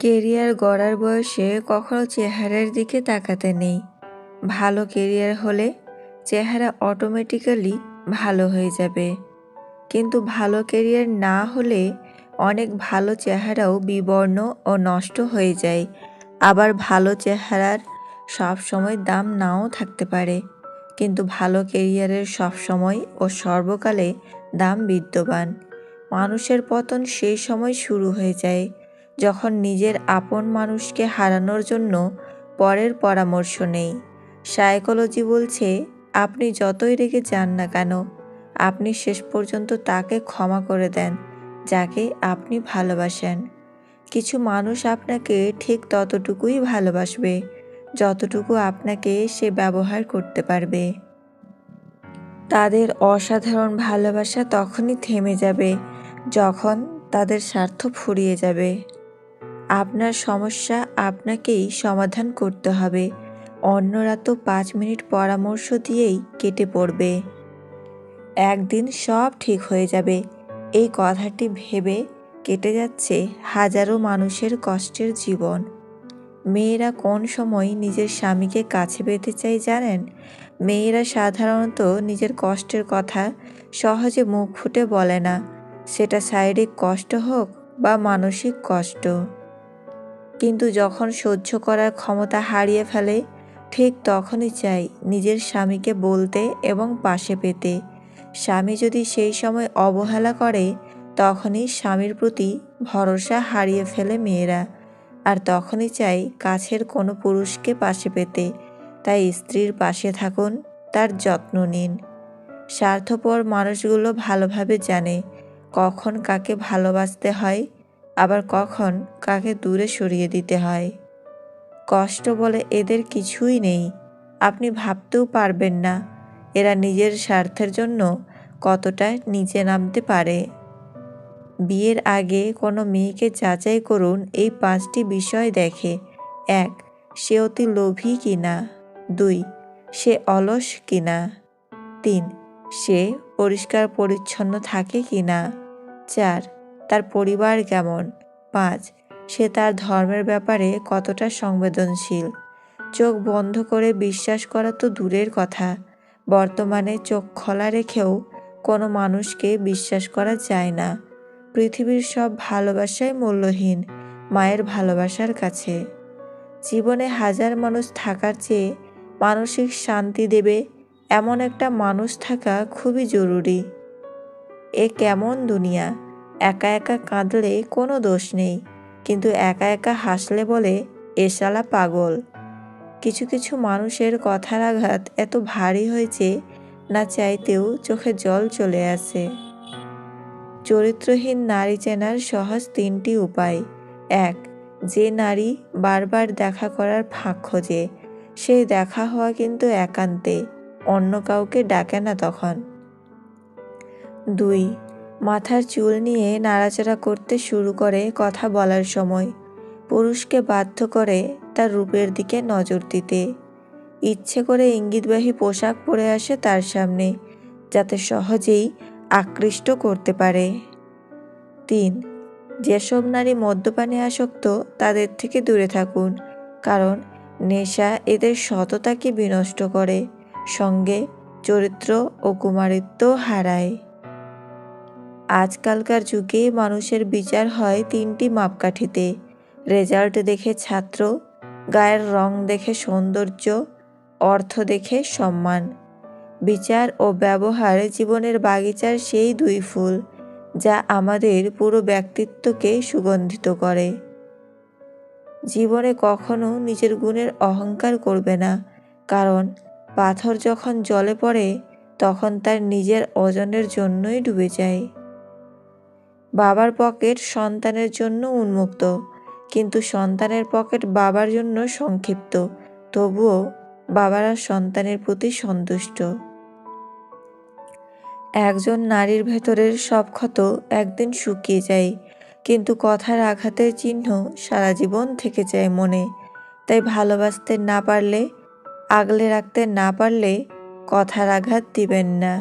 Career গড়ার বয়সে কখনো চেহারার দিকে তাকাতে নেই। ভালো কেরিয়ার হলে চেহারা অটোমেটিক্যালি ভালো হয়ে যাবে, কিন্তু ভালো কেরিয়ার না হলে অনেক ভালো চেহারাও বিবর্ণ ও নষ্ট হয়ে যায়। আবার ভালো চেহারার সবসময় দাম নাও থাকতে পারে, কিন্তু ভালো কেরিয়ারের সবসময় ও সর্বকালে দাম বিদ্যমান। মানুষের পতন সেই সময় শুরু হয়ে যায় যখন নিজের আপন মানুষকে হারানোর জন্য পরের পরামর্শ নেই। সাইকোলজি বলছে, আপনি যতই রেগে যান না কেন, আপনি শেষ পর্যন্ত তাকে ক্ষমা করে দেন যাকে আপনি ভালোবাসেন। কিছু মানুষ আপনাকে ঠিক ততটুকুই ভালোবাসবে যতটুকু আপনাকে সে ব্যবহার করতে পারবে। তাদের অসাধারণ ভালোবাসা তখনই থেমে যাবে যখন তাদের স্বার্থ ফুরিয়ে যাবে। আপনার সমস্যা আপনাকেই সমাধান করতে হবে, অন্যরা তো 5 মিনিট পরামর্শ দিয়েই কেটে পড়বে। একদিন সব ঠিক হয়ে যাবে, এই কথাটি ভেবে কেটে যাচ্ছে হাজারো মানুষের কষ্টের জীবন। মেয়েরা কোন সময় নিজের স্বামীকে কাছে পেতে চায় জানেন? মেয়েরা সাধারণত নিজের কষ্টের কথা সহজে মুখ ফুটে বলে না, সেটা শারীরিক কষ্ট হোক বা মানসিক কষ্ট। কিন্তু যখন সহ্য করার ক্ষমতা হারিয়ে ফেলে, ঠিক তখনই চাই নিজের স্বামীকে বলতে এবং পাশে পেতে। স্বামী যদি সেই সময় অবহেলা করে, তখনই স্বামীর প্রতি ভরসা হারিয়ে ফেলে মেয়েরা, আর তখনই চাই কাছের কোনো পুরুষকে পাশে পেতে। তাই স্ত্রীর পাশে থাকুন, তার যত্ন নিন। স্বার্থপর মানুষগুলো ভালোভাবে জানে কখন কাকে ভালোবাসতে হয়, আবার কখন কাকে দূরে সরিয়ে দিতে হয়। কষ্ট বলে এদের কিছুই নেই, আপনি ভাবতেও পারবেন না এরা নিজের স্বার্থের জন্য কতটা নিচে নামতে পারে। বিয়ের আগে কোনো মেয়েকে যাচাই করুন এই 5টি বিষয় দেখে। 1. সে অতি লোভী কিনা। 2. সে অলস কিনা। 3. সে পরিষ্কার পরিচ্ছন্ন থাকে কিনা। 4. তার পরিবার কেমন। 5. সে তার ধর্মের ব্যাপারে কতটা সংবেদনশীল। চোখ বন্ধ করে বিশ্বাস করা তো দূরের কথা, বর্তমানে চোখ খোলা রেখেও কোনো মানুষকে বিশ্বাস করা যায় না। পৃথিবীর সব ভালোবাসাই মূল্যহীন মায়ের ভালোবাসার কাছে। জীবনে হাজার মানুষ থাকার চেয়ে মানসিক শান্তি দেবে এমন একটা মানুষ থাকা খুবই জরুরি। এ কেমন দুনিয়া, একা একা কাঁদলে কোনো দোষ নেই, কিন্তু একা একা হাসলে বলে এ শালা পাগল। কিছু কিছু মানুষের কথার আঘাত এত ভারী হয়েছে না চাইতেও চোখে জল চলে আসে। চরিত্রহীন নারী চেনার সহজ 3টি উপায়। 1. যে নারী বারবার দেখা করার ফাঁক খোঁজে, সেই দেখা হওয়া কিন্তু একান্তে, অন্য কাউকে ডাকে না তখন। 2. মাথার চুল নিয়ে নাড়াচাড়া করতে শুরু করে কথা বলার সময়, পুরুষকে বাধ্য করে তার রূপের দিকে নজর দিতে। ইচ্ছে করে ইঙ্গিতবাহী পোশাক পরে আসে তার সামনে, যাতে সহজেই আকৃষ্ট করতে পারে। 3. যেসব নারী মদ্যপানে আসক্ত তাদের থেকে দূরে থাকুন, কারণ নেশা এদের সততাকে বিনষ্ট করে, সঙ্গে চরিত্র ও কুমারিত্ব হারায়। আজকালকার যুগে মানুষের বিচার হয় 3টি মাপকাঠিতে: রেজাল্ট দেখে ছাত্র, গায়ের রং দেখে সৌন্দর্য, অর্থ দেখে সম্মান। বিচার ও ব্যবহার জীবনের বাগিচার সেই 2 ফুল যা আমাদের পুরো ব্যক্তিত্বকে সুগন্ধিত করে। জীবনে কখনো নিজের গুণের অহংকার করবে না, কারণ পাথর যখন জলে পড়ে তখন তার নিজের ওজনের জন্যই ডুবে যায়। বাবার পকেট সন্তানের জন্য উন্মুক্ত, কিন্তু সন্তানের পকেট বাবার জন্য সংক্ষিপ্ত, তবুও বাবারা সন্তানের প্রতি সন্তুষ্ট। একজন নারীর ভেতরের সব ক্ষত একদিন শুকিয়ে যায়, কিন্তু কথার আঘাতের চিহ্ন সারা জীবন থেকে যায় মনে। তাই ভালোবাসতে না পারলে, আগলে রাখতে না পারলে কথার আঘাত দিবেন না।